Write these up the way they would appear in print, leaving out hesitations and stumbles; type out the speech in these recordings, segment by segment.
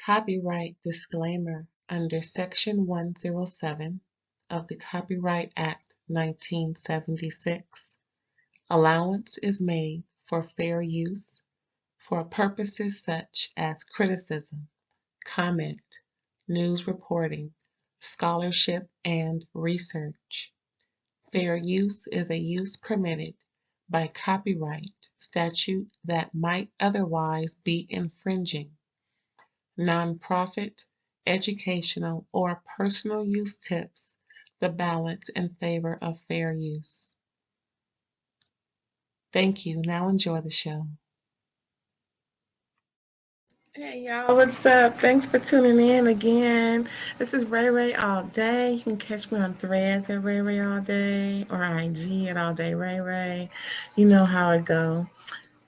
Copyright disclaimer under Section 107 of the Copyright Act 1976. Allowance is made for fair use for purposes such as criticism, comment, news reporting, scholarship, and research. Fair use is a use permitted by copyright statute that might otherwise be infringing. Nonprofit, educational, or personal use tips the balance in favor of fair use. Thank you. Now enjoy the show. Hey y'all, what's up? Thanks for tuning in again. This is RAERAE All Day. You can catch me on Threads at RAERAE All Day or IG at All Day RAERAE. You know how it go.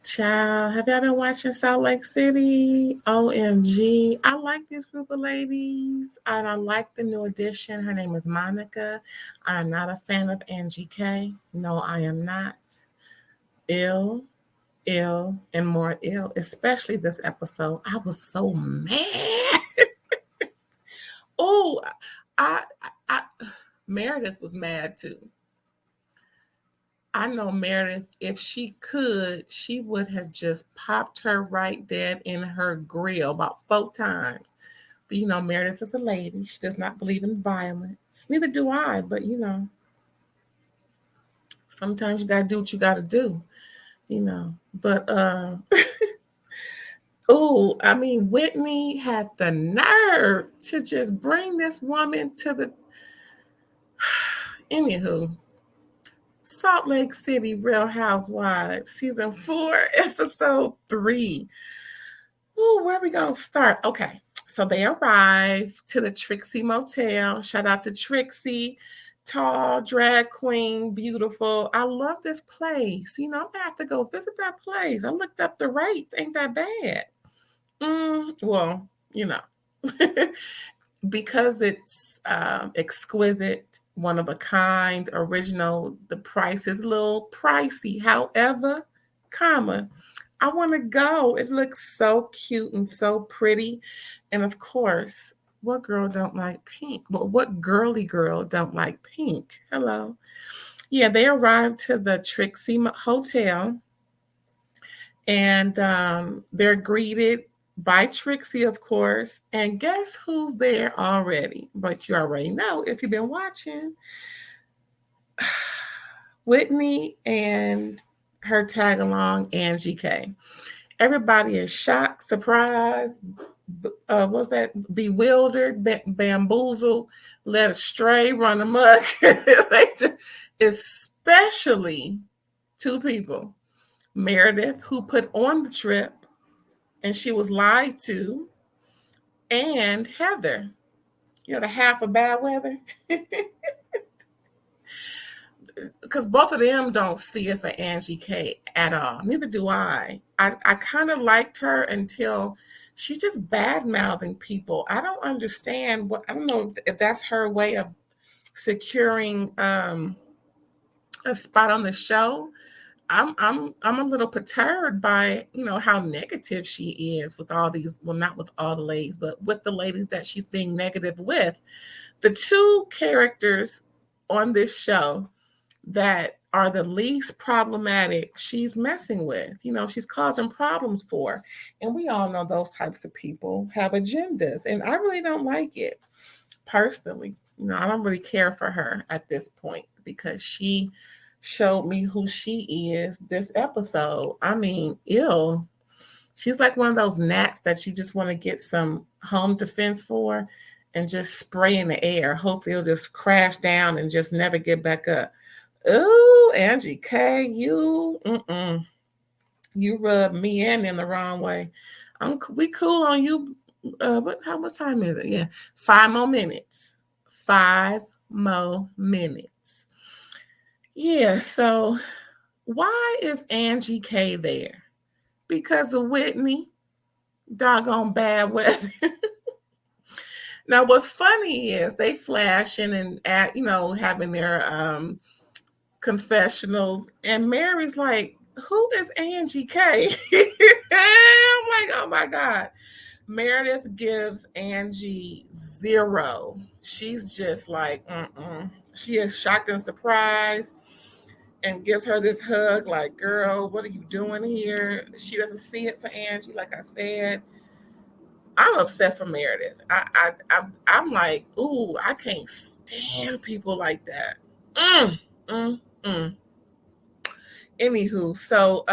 Child, have y'all been watching Salt Lake City? OMG. I like this group of ladies. And I like the new addition. Her name is Monica. I'm not a fan of AngieK. No, I am not. Ill, and more ill, especially this episode. I was so mad. Oh, I Meredith was mad too. I know Meredith, if she could, she would have just popped her right dead in her grill about 4 times. But Meredith is a lady. She does not believe in violence. Neither do I, but sometimes you gotta do what you gotta do, But oh, I mean, Whitney had the nerve to just bring this woman to the anywho. Salt Lake City Real Housewives, season 4, episode 3. Ooh, where are we gonna start? Okay, so they arrive to the Trixie Motel. Shout out to Trixie, tall, drag queen, beautiful. I love this place. I'm gonna have to go visit that place. I looked up the rates, ain't that bad. Well, because it's exquisite, one of a kind, original, the price is a little pricey. However, I want to go. It looks so cute and so pretty. And of course, what girl don't like pink? Well, what girly girl don't like pink? Hello. Yeah, they arrived to the Trixie Hotel and they're greeted by Trixie, of course. And guess who's there already? But you already know if you've been watching. Whitney and her tag along, AngieK. Everybody is shocked, surprised, what's that? Bewildered, bamboozled, led astray, run amok. Especially 2 people. Meredith, who put on the trip and she was lied to, and Heather, the half of bad weather. Because both of them don't see it for AngieK at all. Neither do I. I kind of liked her until she just bad-mouthing people. I don't understand I don't know if that's her way of securing a spot on the show. I'm a little perturbed by how negative she is with all these, well, not with all the ladies, but with the ladies that she's being negative with. The 2 characters on this show that are the least problematic she's messing with, she's causing problems for. And we all know those types of people have agendas, and I really don't like it personally. I don't really care for her at this point because she showed me who she is this episode. I mean, ill. She's like one of those gnats that you just want to get some home defense for and just spray in the air. Hopefully it'll just crash down and just never get back up. Oh, AngieK, you rub me in the wrong way. We cool on you. How much time is it? Yeah, 5 more minutes. 5 more minutes. Yeah, so why is AngieK there? Because of Whitney. Doggone bad weather. Now, what's funny is they flashing and having their confessionals, and Mary's like, who is AngieK? I'm like, oh my God. Meredith gives Angie 0. She's just like, she is shocked and surprised and gives her this hug, like, girl, what are you doing here? She doesn't see it for Angie, like I said. I'm upset for Meredith. I'm like, ooh, I can't stand people like that. Mm, mm, mm. Anywho, so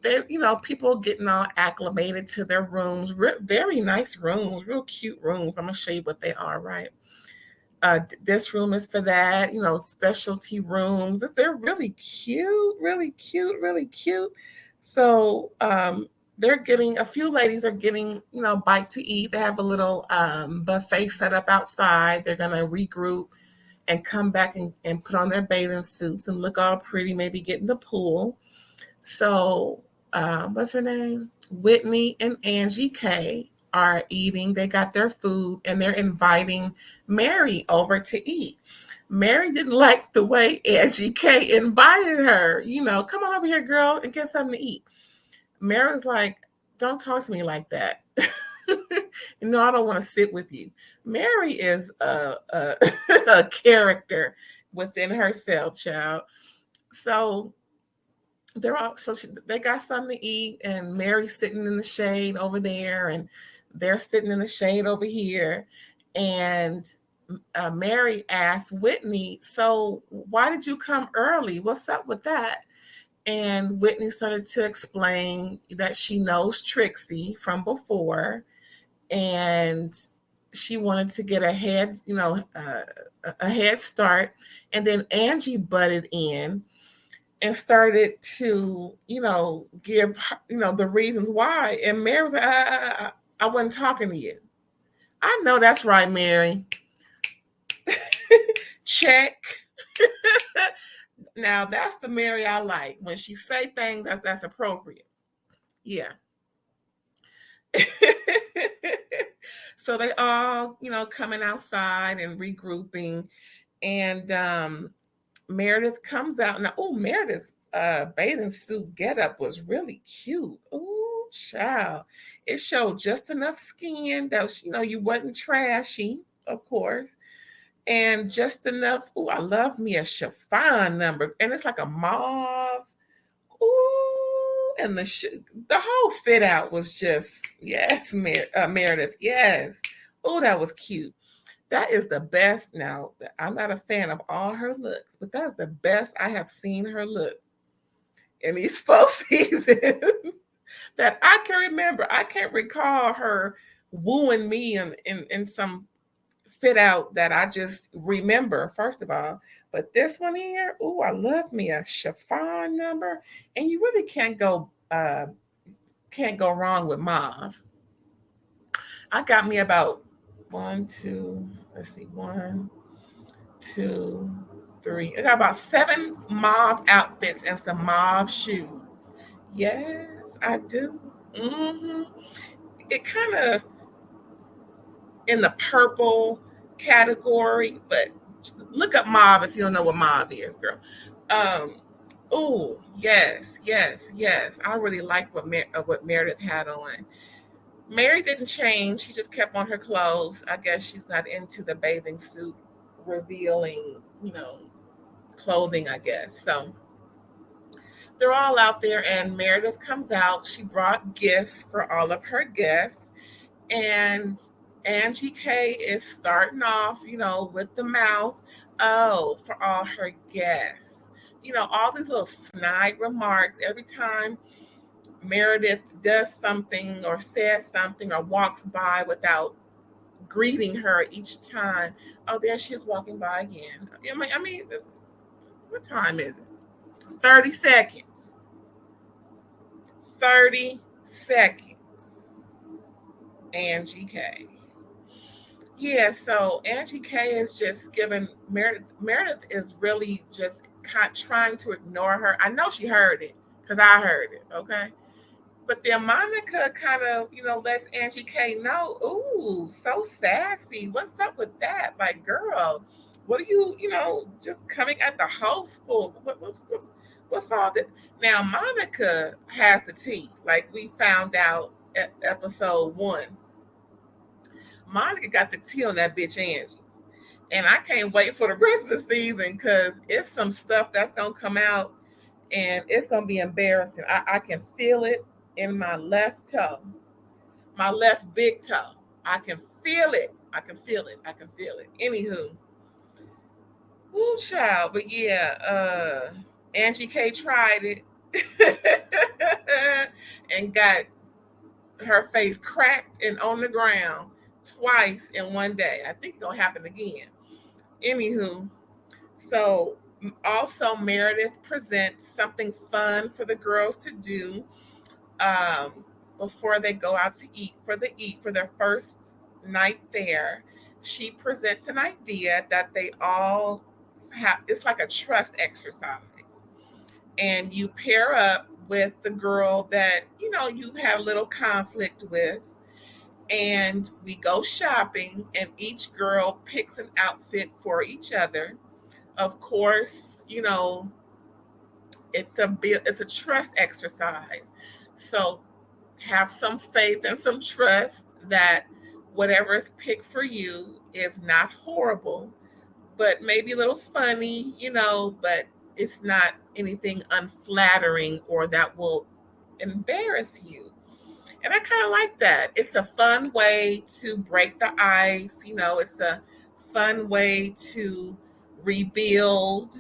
they, people getting all acclimated to their rooms. Very nice rooms, real cute rooms. I'm gonna show you what they are, right? This room is for that, specialty rooms. They're really cute, really cute, really cute. So they're getting, a few ladies are getting, bite to eat. They have a little buffet set up outside. They're gonna regroup and come back and put on their bathing suits and look all pretty, maybe get in the pool. So, what's her name? Whitney and AngieK are eating. They got their food and they're inviting Mary over to eat. Mary didn't like the way AngieK invited her. Come on over here, girl, and get something to eat. Mary was like, don't talk to me like that. I don't want to sit with you. Mary is a character within herself, child. So they got something to eat, and Mary's sitting in the shade over there, and they're sitting in the shade over here. And Mary asked Whitney, so why did you come early? What's up with that? And Whitney started to explain that she knows Trixie from before, and she wanted to get a head start. And then Angie butted in and started to, give, the reasons why. And Mary was like, I wasn't talking to you. I know that's right, Mary. Check. Now that's the Mary I like. When she say things that's appropriate. Yeah. So they all, coming outside and regrouping. And Meredith comes out. Now, Meredith's bathing suit getup was really cute. Oh, child. It showed just enough skin that, you wasn't trashy, of course. And just enough. Oh, I love me a chiffon number. And it's like a mauve. Ooh, and the whole fit out was just, yes, Meredith, yes. Oh, that was cute. That is the best. Now, I'm not a fan of all her looks, but that's the best I have seen her look in these 4 seasons that I can remember. I can't recall her wooing me in some fit out that I just remember, first of all. But this one here, I love me a chiffon number. And you really can't go wrong with mauve. I got me about 1, 2, let's see, 1, 2, 3. I got about 7 mauve outfits and some mauve shoes. Yes, I do. Mm-hmm. It kind of in the purple category, but look up mauve if you don't know what mauve is, girl. Oh, yes, yes, yes. I really liked what Meredith had on. Mary didn't change. She just kept on her clothes. I guess she's not into the bathing suit revealing, clothing, I guess. So they're all out there, and Meredith comes out. She brought gifts for all of her guests, and AngieK is starting off, with the mouth. Oh, for all her guests. All these little snide remarks every time Meredith does something or says something or walks by without greeting her each time. Oh, there she is walking by again. I mean, what time is it? 30 seconds. 30 seconds. AngieK. Yeah, so AngieK is just giving Meredith is really just trying to ignore her. I know she heard it because I heard it, okay? But then Monica kind of, lets AngieK know, ooh, so sassy. What's up with that? Like, girl, what are you, just coming at the host for? What's all that? Now, Monica has the tea. Like, we found out episode 1. Monica got the tea on that bitch Angie. And I can't wait for the rest of the season because it's some stuff that's gonna come out and it's gonna be embarrassing. I can feel it in my left toe, my left big toe. I can feel it. I can feel it. I can feel it. Anywho, woo child. But yeah, AngieK tried it and got her face cracked and on the ground twice in one day. I think it's gonna happen again. Anywho, so also Meredith presents something fun for the girls to do um, before they go out to eat for their first night there. She presents an idea that they all have. It's like a trust exercise, and you pair up with the girl that you have a little conflict with, and we go shopping, and each girl picks an outfit for each other. Of course, it's a trust exercise. So have some faith and some trust that whatever is picked for you is not horrible, but maybe a little funny, but it's not anything unflattering or that will embarrass you. And I kind of like that. It's a fun way to break the ice. It's a fun way to rebuild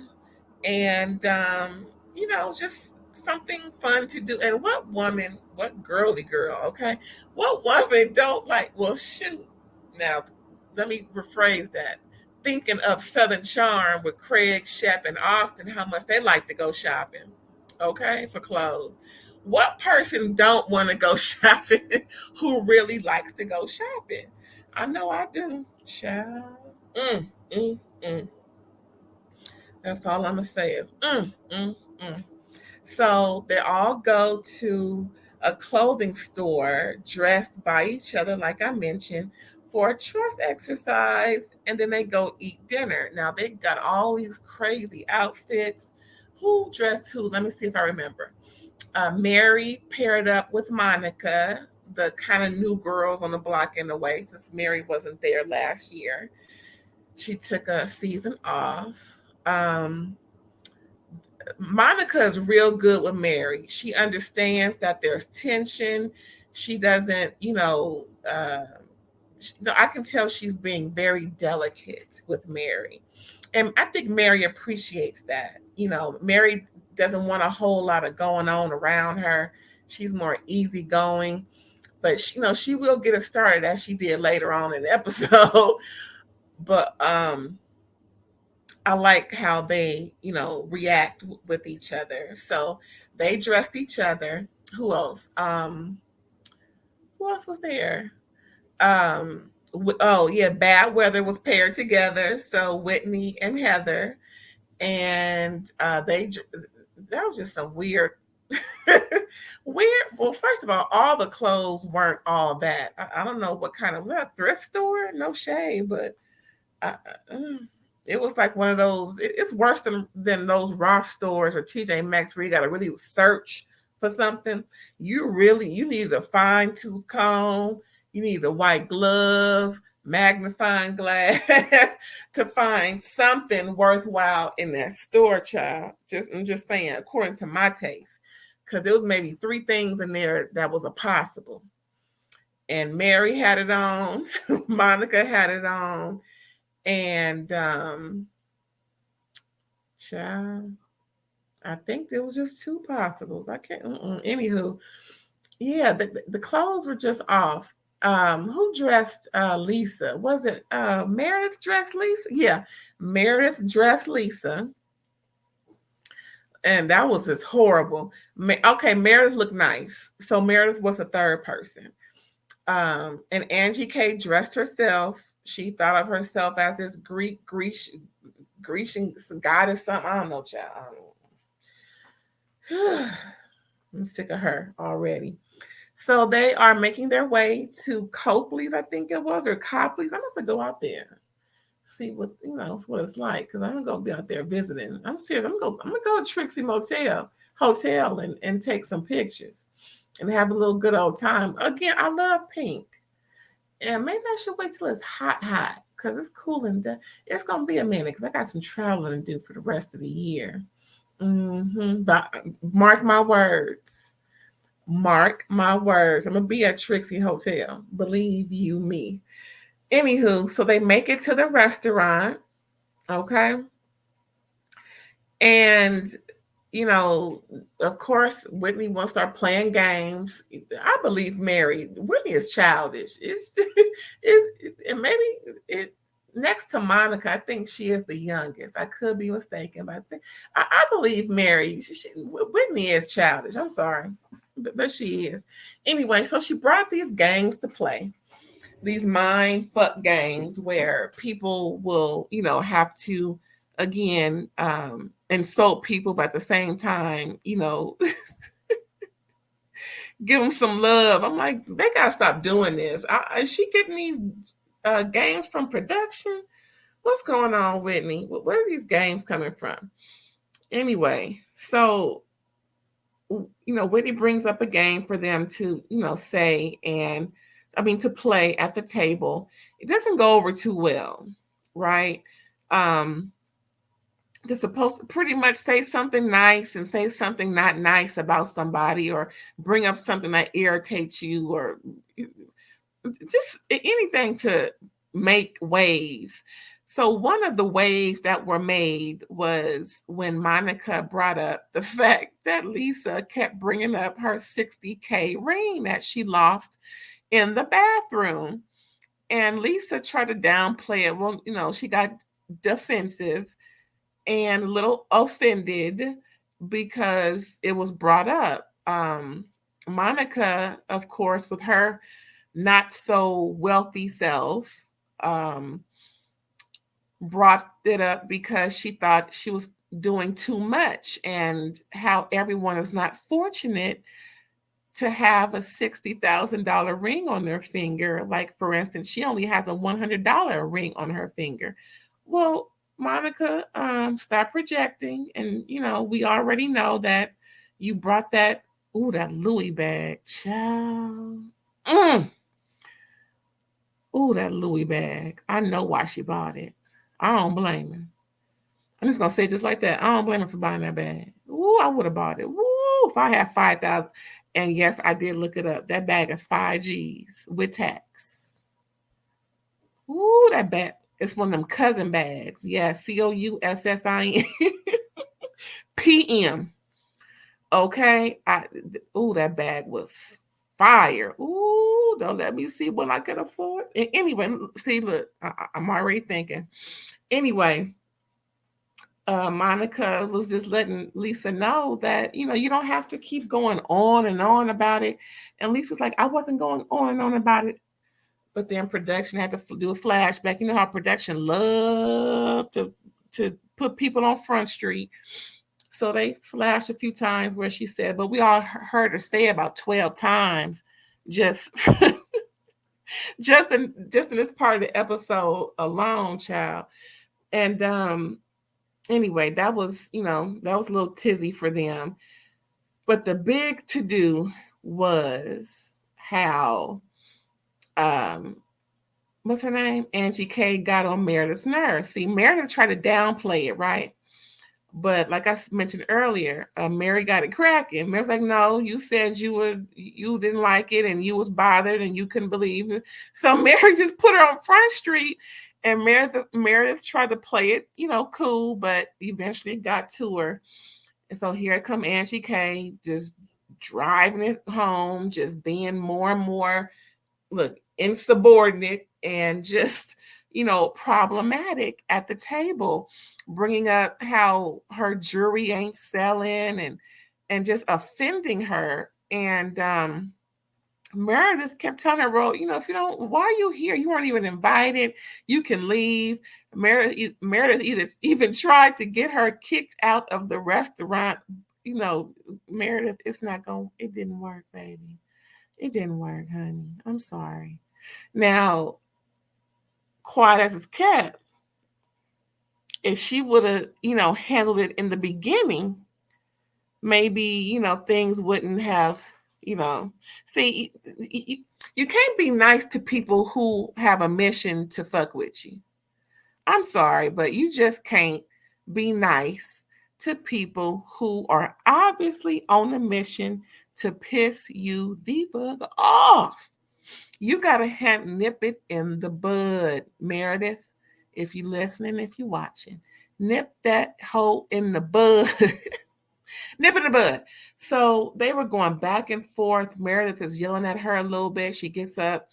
and just something fun to do. And what girly girl, okay? What woman don't like? Well, shoot. Now, let me rephrase that. Thinking of Southern Charm with Craig, Shep, and Austin, how much they like to go shopping, okay, for clothes. What person don't want to go shopping who really likes to go shopping? I know I do. Child. Mm, mm, mm. That's all I'm gonna say is mm. So they all go to a clothing store dressed by each other, like I mentioned, for a trust exercise, and then they go eat dinner. Now they got all these crazy outfits. Who dressed who? Let me see if I remember. Mary paired up with Monica, the kind of new girls on the block in a way, since Mary wasn't there last year. She took a season off. Um, Monica is real good with Mary. She understands that there's tension. She doesn't, I can tell she's being very delicate with Mary. And I think Mary appreciates that. Mary doesn't want a whole lot of going on around her. She's more easygoing, but she will get us started as she did later on in the episode. But I like how they, react with each other. So they dressed each other. Who else? Who else was there? Oh yeah, Bad Weather was paired together. So Whitney and Heather, and that was just some weird, weird. Well, first of all the clothes weren't all that. I don't know what kind of, was that a thrift store? No shade, but I, it was like one of those. It's worse than those Ross stores or TJ Maxx where you got to really search for something. You need a fine tooth comb. You need a white glove, magnifying glass to find something worthwhile in that store, child. I'm just saying, according to my taste, because there was maybe 3 things in there that was a possible. And Mary had it on, Monica had it on, and child, I think there was just 2 possibles. I can't. Anywho, yeah, the clothes were just off. Who dressed Lisa? Was it Meredith dressed Lisa? Yeah, Meredith dressed Lisa, and that was just horrible. Okay, Meredith looked nice, so Meredith was the third person. And AngieK dressed herself. She thought of herself as this Grecian goddess, something. I don't know, child. I'm sick of her already. So they are making their way to Copley's, I think it was, or Copley's. I'm going to go out there, see what what it's like, because I'm gonna be out there visiting. I'm serious. I'm gonna go to Trixie Hotel and take some pictures. and have a little good old time. Again, I love pink. And maybe I should wait till it's hot, because it's cooling. It's gonna be a minute because I got some traveling to do for the rest of the year. But mark my words. Mark my words. I'm gonna be at Trixie Hotel. Believe you me. Anywho, so they make it to the restaurant, okay? And you know, of course, Whitney wants to start playing games. I believe Whitney is childish. And maybe it next to Monica, I think she is the youngest. I could be mistaken, but I believe Mary. Whitney is childish. I'm sorry, but she is. Anyway, so she brought these games to play. These mind fuck games where people will, have to again insult people, but at the same time, give them some love. I'm like, they gotta stop doing this. Is she getting these games from production? What's going on, Whitney? Where are these games coming from? Anyway, so Whitney brings up a game for them to, say, and to play at the table. It doesn't go over too well, right? They're supposed to pretty much say something nice and say something not nice about somebody, or bring up something that irritates you, or just anything to make waves. So one of the waves that were made was when Monica brought up the fact that Lisa kept bringing up her $60K ring that she lost in the bathroom. And Lisa tried to downplay it. Well, she got defensive and a little offended because it was brought up. Monica, of course, with her not so wealthy self, brought it up because she thought she was doing too much, and how everyone is not fortunate to have a $60,000 ring on their finger. Like, for instance, she only has a $100 ring on her finger. Well, Monica, stop projecting. And, we already know that you brought that Louis bag, child. That Louis bag. I know why she bought it. I don't blame her. I'm just gonna say it just like that. I don't blame her for buying that bag. I would have bought it. If I had 5,000. And yes, I did look it up. That bag is 5 G's with tax. That bag. It's one of them cousin bags. Yeah, COUSSIN. PM. Okay. That bag was fire. Don't let me see what I could afford. And anyway, see, look, I'm already thinking. Anyway, Monica was just letting Lisa know that, you don't have to keep going on and on about it. And Lisa was like, I wasn't going on and on about it. But then production had to do a flashback. You know how production loved to put people on Front Street. So they flashed a few times where she said, but we all heard her say about 12 times, just in this part of the episode alone, child. And anyway, that was a little tizzy for them. But the big to do was how what's her name? AngieK got on Meredith's nerves. See, Meredith tried to downplay it, right? But like I mentioned earlier, Mary got it cracking. Mary's like, no, you said you didn't like it, and you was bothered, and you couldn't believe it. So Mary just put her on Front Street, and Meredith tried to play it, cool, but eventually got to her. And so here come AngieK, just driving it home, just being more and more, insubordinate, and just, problematic at the table, bringing up how her jewelry ain't selling, and just offending her. And Meredith kept telling her, well, if you don't, why are you here? You weren't even invited. You can leave. Meredith even tried to get her kicked out of the restaurant. Meredith, it didn't work, baby. It didn't work, honey. I'm sorry. Now, quiet as it's kept, if she would have, handled it in the beginning, maybe, things wouldn't have See, you can't be nice to people who have a mission to fuck with you. I'm sorry, but you just can't be nice to people who are obviously on a mission to piss you the fuck off. You gotta nip it in the bud, Meredith. If you listening, if you watching, nip that hole in the bud. Nip in the bud. So they were going back and forth. Meredith is yelling at her a little bit. She gets up,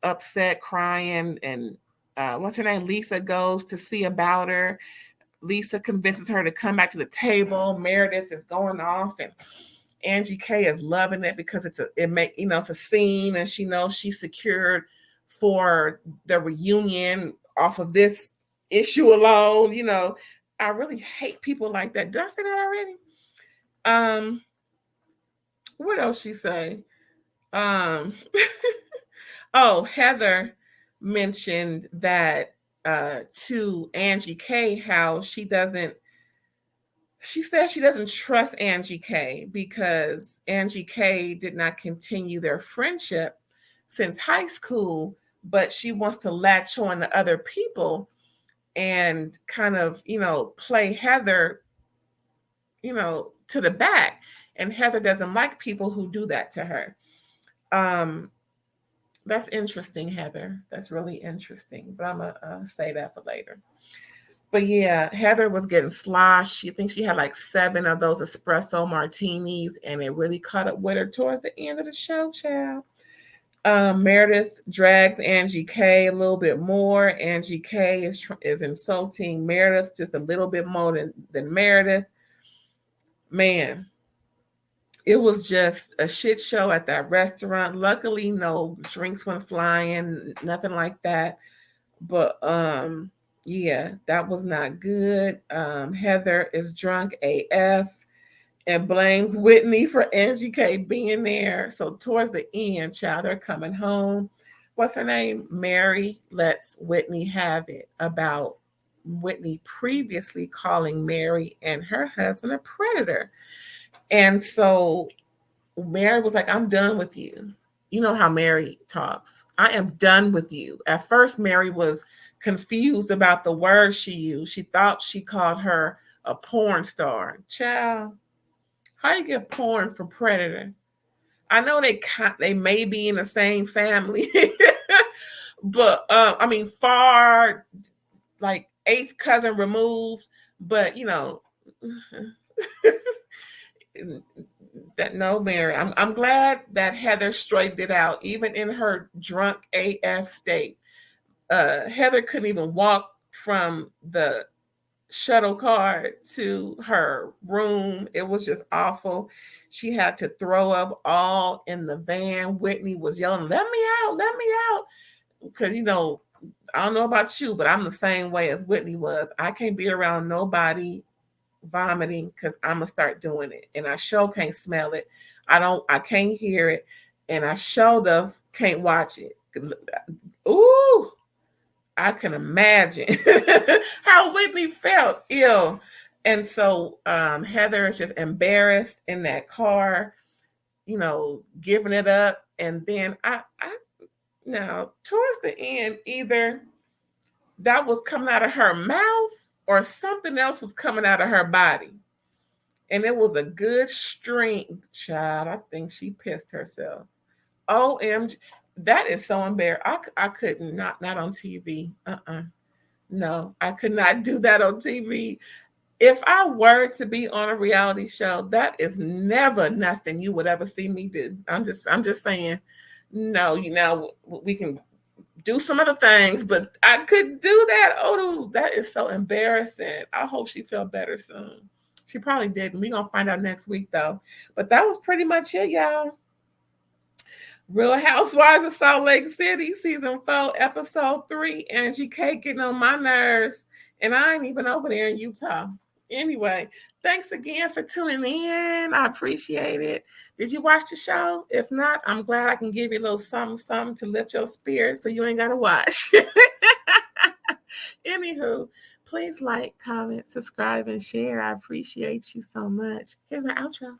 upset, crying, and what's her name? Lisa goes to see about her. Lisa convinces her to come back to the table. Meredith is going off, and AngieK is loving it because it's a scene, and she knows she's secured for the reunion off of this issue alone. I really hate people like that. Did I say that already? What else she say? Um, oh, Heather mentioned that to AngieK how she says she doesn't trust AngieK because AngieK did not continue their friendship since high school, but she wants to latch on to other people and kind of, play Heather, to the back. And Heather doesn't like people who do that to her. That's interesting, Heather. That's really interesting. But I'm going to say that for later. But yeah, Heather was getting sloshed. She thinks she had like 7 of those espresso martinis, and it really caught up with her towards the end of the show, child. Meredith drags AngieK a little bit more. AngieK is insulting Meredith just a little bit more than Meredith. Man, it was just a shit show at that restaurant. Luckily, no drinks went flying, nothing like that. But yeah, that was not good. Heather is drunk AF and blames Whitney for AngieK being there. So towards the end, child, they're coming home. What's her name? Mary lets Whitney have it about Whitney previously calling Mary and her husband a predator. And so Mary was like, I'm done with you. You know how Mary talks. I am done with you. At first, Mary was confused about the word she used. She thought she called her a porn star. Child, how you get porn from predator? I know they may be in the same family, but I mean far, like 8th cousin removed. But that no, Mary. I'm glad that Heather straightened it out, even in her drunk AF state. Heather couldn't even walk from the shuttle car to her room. It was just awful. She had to throw up all in the van. Whitney was yelling, let me out, let me out. Because, I don't know about you, but I'm the same way as Whitney was. I can't be around nobody vomiting because I'm going to start doing it. And I sure can't smell it. I can't hear it. And I sure can't watch it. Ooh, I can imagine how Whitney felt ill. And so Heather is just embarrassed in that car, giving it up. And then now towards the end, either that was coming out of her mouth or something else was coming out of her body. And it was a good stream, child. I think she pissed herself. OMG. That is so embarrassing. I couldn't, not on TV. No, I could not do that on TV. If I were to be on a reality show, that is never nothing you would ever see me do. I'm just saying, no, we can do some other things, but I couldn't do that. Oh, that is so embarrassing. I hope she felt better soon. She probably didn't. We're going to find out next week, though. But that was pretty much it, y'all. Real Housewives of Salt Lake City, season 4, episode 3. AngieK getting on my nerves. And I ain't even over there in Utah. Anyway, thanks again for tuning in. I appreciate it. Did you watch the show? If not, I'm glad I can give you a little something to lift your spirit so you ain't got to watch. Anywho, please like, comment, subscribe, and share. I appreciate you so much. Here's my outro.